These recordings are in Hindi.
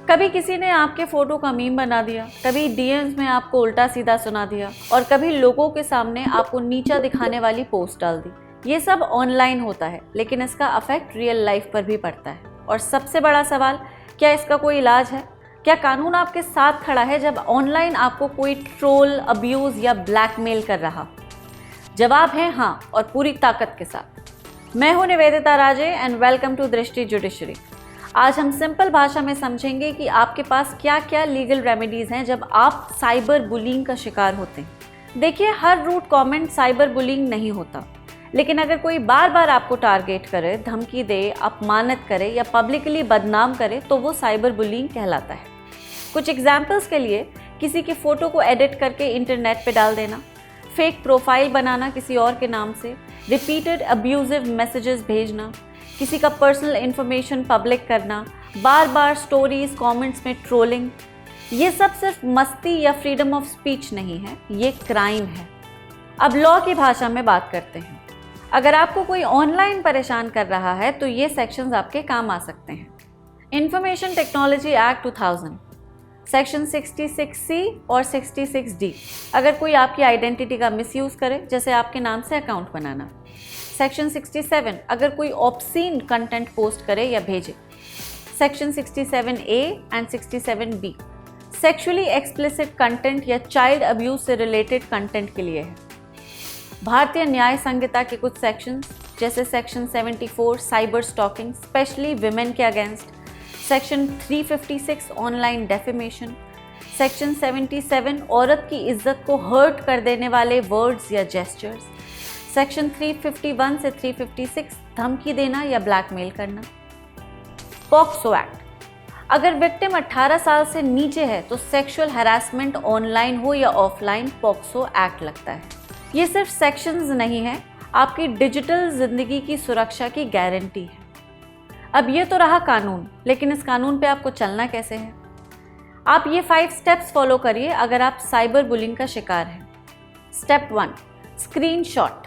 कभी किसी ने आपके फोटो का मीम बना दिया, कभी डीएम्स में आपको उल्टा सीधा सुना दिया और कभी लोगों के सामने आपको नीचा दिखाने वाली पोस्ट डाल दी। ये सब ऑनलाइन होता है, लेकिन इसका अफेक्ट रियल लाइफ पर भी पड़ता है। और सबसे बड़ा सवाल, क्या इसका कोई इलाज है? क्या कानून आपके साथ खड़ा है जब ऑनलाइन आपको कोई ट्रोल, अब्यूज़ या ब्लैकमेल कर रहा? जवाब है हाँ, और पूरी ताकत के साथ। मैं हूं निवेदिता राजे एंड वेलकम टू दृष्टि जुडिशरी। आज हम सिंपल भाषा में समझेंगे कि आपके पास क्या क्या लीगल रेमेडीज़ हैं जब आप साइबर बुलिंग का शिकार होते हैं। देखिए, हर रूट कमेंट साइबर बुलिंग नहीं होता, लेकिन अगर कोई बार बार आपको टारगेट करे, धमकी दे, अपमानित करे या पब्लिकली बदनाम करे तो वो साइबर बुलिंग कहलाता है। कुछ एग्जाम्पल्स के लिए, किसी की फ़ोटो को एडिट करके इंटरनेट पे डाल देना, फेक प्रोफाइल बनाना किसी और के नाम से, रिपीटेड अब्यूजिव मैसेजेस भेजना, किसी का पर्सनल इन्फॉर्मेशन पब्लिक करना, बार बार स्टोरीज कमेंट्स में ट्रोलिंग। ये सब सिर्फ मस्ती या फ्रीडम ऑफ स्पीच नहीं है, ये क्राइम है। अब लॉ की भाषा में बात करते हैं। अगर आपको कोई ऑनलाइन परेशान कर रहा है तो ये सेक्शंस आपके काम आ सकते हैं। Information technology act 2000, section 66C और 66D, अगर कोई आपकी आइडेंटिटी का मिसयूज़ करे, जैसे आपके नाम से अकाउंट बनाना। सेक्शन 67, अगर कोई ऑब्सीन कंटेंट पोस्ट करे या भेजे। Section 67A and 67B, sexually explicit content या चाइल्ड अब्यूज से रिलेटेड कंटेंट के लिए है। भारतीय न्याय संहिता के कुछ सेक्शंस, जैसे section 74 cyber stalking specially women के against, section 356 online defamation, section 77 औरत की इज्जत को हर्ट कर देने वाले वर्ड्स या जेस्चर्स, सेक्शन 351 से 356 धमकी देना या ब्लैकमेल करना। पॉक्सो एक्ट, अगर विक्टिम 18 साल से नीचे है तो सेक्सुअल हैरासमेंट ऑनलाइन हो या ऑफलाइन पॉक्सो एक्ट लगता है। ये सिर्फ सेक्शंस नहीं है, आपकी डिजिटल जिंदगी की सुरक्षा की गारंटी है। अब ये तो रहा कानून, लेकिन इस कानून पे आपको चलना कैसे है? आप ये 5 स्टेप्स फॉलो करिए अगर आप साइबर बुलिंग का शिकार हैं। Step 1, screenshot.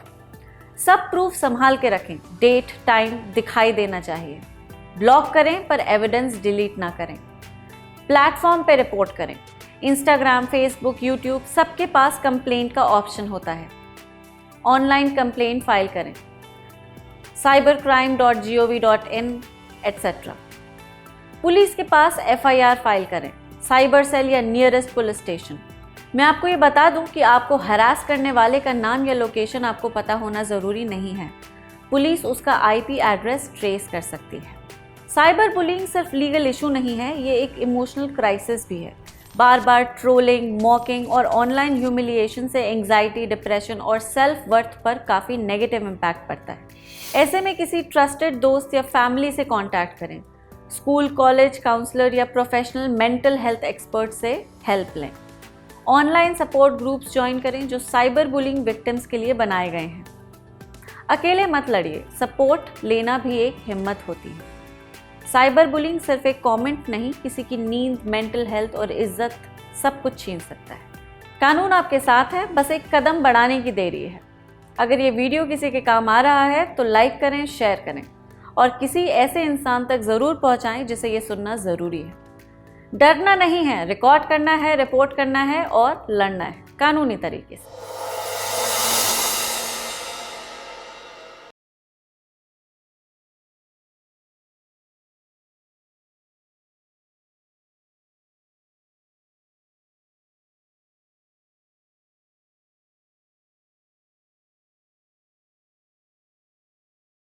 सब प्रूफ संभाल के रखें, डेट टाइम दिखाई देना चाहिए। ब्लॉक करें पर एविडेंस डिलीट ना करें। प्लेटफॉर्म पे रिपोर्ट करें। इंस्टाग्राम, फेसबुक, यूट्यूब, सबके पास कंप्लेंट का ऑप्शन होता है। ऑनलाइन कंप्लेंट फाइल करें, cybercrime.gov.in etc. पुलिस के पास FIR फाइल करें, साइबर सेल या नियरेस्ट पुलिस स्टेशन। मैं आपको ये बता दूं कि आपको हरास करने वाले का नाम या लोकेशन आपको पता होना ज़रूरी नहीं है। पुलिस उसका IP एड्रेस ट्रेस कर सकती है। साइबर बुलिंग सिर्फ लीगल इशू नहीं है, ये एक इमोशनल क्राइसिस भी है। बार बार ट्रोलिंग, मॉकिंग और ऑनलाइन ह्यूमिलिएशन से एंग्जाइटी, डिप्रेशन और सेल्फ वर्थ पर काफ़ी नेगेटिव इम्पैक्ट पड़ता है। ऐसे में किसी ट्रस्टेड दोस्त या फैमिली से कांटेक्ट करें। स्कूल, कॉलेज, काउंसलर या प्रोफेशनल मेंटल हेल्थ एक्सपर्ट से हेल्प लें। ऑनलाइन सपोर्ट ग्रुप्स ज्वाइन करें जो साइबर बुलिंग विक्टिम्स के लिए बनाए गए हैं। अकेले मत लड़िए, सपोर्ट लेना भी एक हिम्मत होती है। साइबर बुलिंग सिर्फ एक कमेंट नहीं, किसी की नींद, मेंटल हेल्थ और इज्जत सब कुछ छीन सकता है। कानून आपके साथ है, बस एक कदम बढ़ाने की देरी है। अगर ये वीडियो किसी के काम आ रहा है तो लाइक करें, शेयर करें और किसी ऐसे इंसान तक ज़रूर पहुंचाएं जिसे ये सुनना ज़रूरी है। डरना नहीं है, रिकॉर्ड करना है, रिपोर्ट करना है और लड़ना है कानूनी तरीके से।